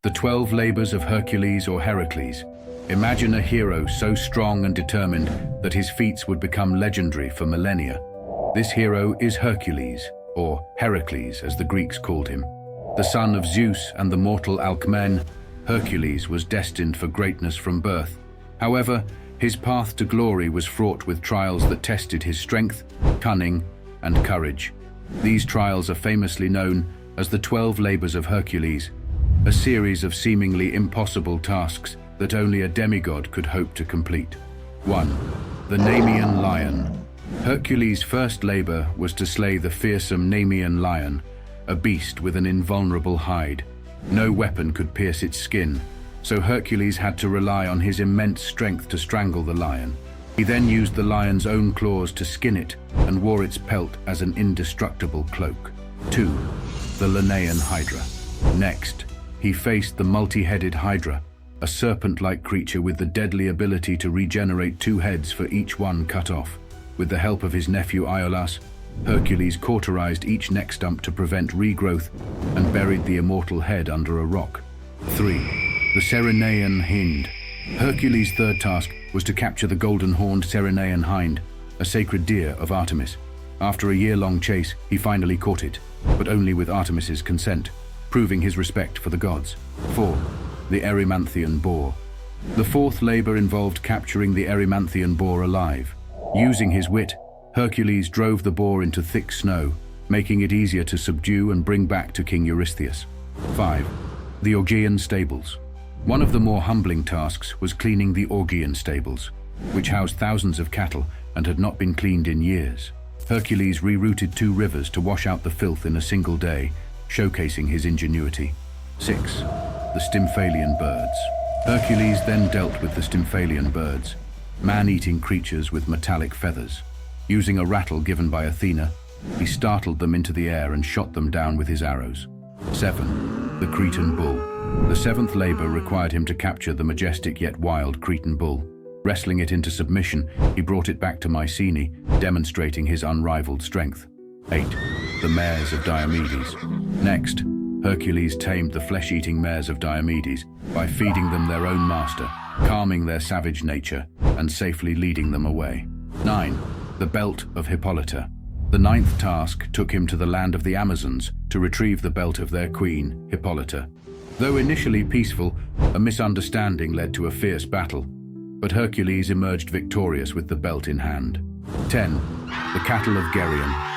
The 12 labors of Hercules or Heracles. Imagine a hero so strong and determined that his feats would become legendary for millennia. This hero is Hercules, or Heracles as the Greeks called him. The son of Zeus and the mortal Alcmene, Hercules was destined for greatness from birth. However, his path to glory was fraught with trials that tested his strength, cunning, and courage. These trials are famously known as the 12 labors of Hercules, a series of seemingly impossible tasks that only a demigod could hope to complete. 1. The Nemean Lion. Hercules' first labor was to slay the fearsome Nemean lion, a beast with an invulnerable hide. No weapon could pierce its skin, so Hercules had to rely on his immense strength to strangle the lion. He then used the lion's own claws to skin it and wore its pelt as an indestructible cloak. 2. The Linnaean Hydra. Next, he faced the multi-headed Hydra, a serpent-like creature with the deadly ability to regenerate 2 heads for each one cut off. With the help of his nephew Iolaus, Hercules cauterized each neck stump to prevent regrowth and buried the immortal head under a rock. 3. The Ceryneian Hind. Hercules' third task was to capture the golden-horned Ceryneian hind, a sacred deer of Artemis. After a year-long chase, he finally caught it, but only with Artemis's consent, proving his respect for the gods. 4. The Erymanthian Boar. The fourth labor involved capturing the Erymanthian boar alive. Using his wit, Hercules drove the boar into thick snow, making it easier to subdue and bring back to King Eurystheus. 5. The Augean Stables. One of the more humbling tasks was cleaning the Augean stables, which housed thousands of cattle and had not been cleaned in years. Hercules rerouted 2 rivers to wash out the filth in a single day, showcasing his ingenuity. 6. The Stymphalian Birds. Hercules then dealt with the Stymphalian birds, man-eating creatures with metallic feathers. Using a rattle given by Athena, he startled them into the air and shot them down with his arrows. 7. The Cretan Bull. The 7th labor required him to capture the majestic yet wild Cretan bull. Wrestling it into submission, he brought it back to Mycenae, demonstrating his unrivaled strength. 8. The Mares of Diomedes. Next, Hercules tamed the flesh-eating mares of Diomedes by feeding them their own master, calming their savage nature, and safely leading them away. 9. The Belt of Hippolyta. The 9th task took him to the land of the Amazons to retrieve the belt of their queen, Hippolyta. Though initially peaceful, a misunderstanding led to a fierce battle, but Hercules emerged victorious with the belt in hand. 10. The Cattle of Geryon.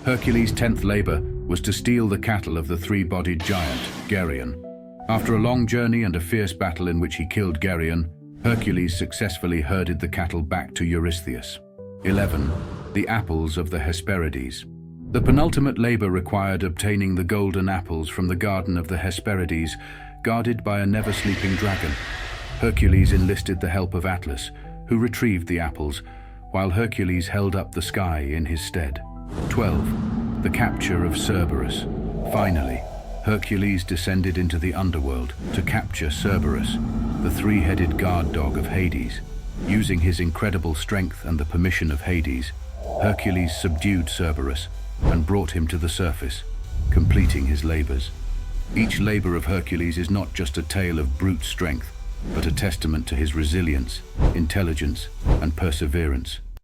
Hercules' 10th labor was to steal the cattle of the 3-bodied giant, Geryon. After a long journey and a fierce battle in which he killed Geryon, Hercules successfully herded the cattle back to Eurystheus. 11. The Apples of the Hesperides. The penultimate labor required obtaining the golden apples from the garden of the Hesperides, guarded by a never-sleeping dragon. Hercules enlisted the help of Atlas, who retrieved the apples, while Hercules held up the sky in his stead. 12. The Capture of Cerberus. Finally, Hercules descended into the underworld to capture Cerberus, the 3-headed guard dog of Hades. Using his incredible strength and the permission of Hades, Hercules subdued Cerberus and brought him to the surface, completing his labors. Each labor of Hercules is not just a tale of brute strength, but a testament to his resilience, intelligence, and perseverance.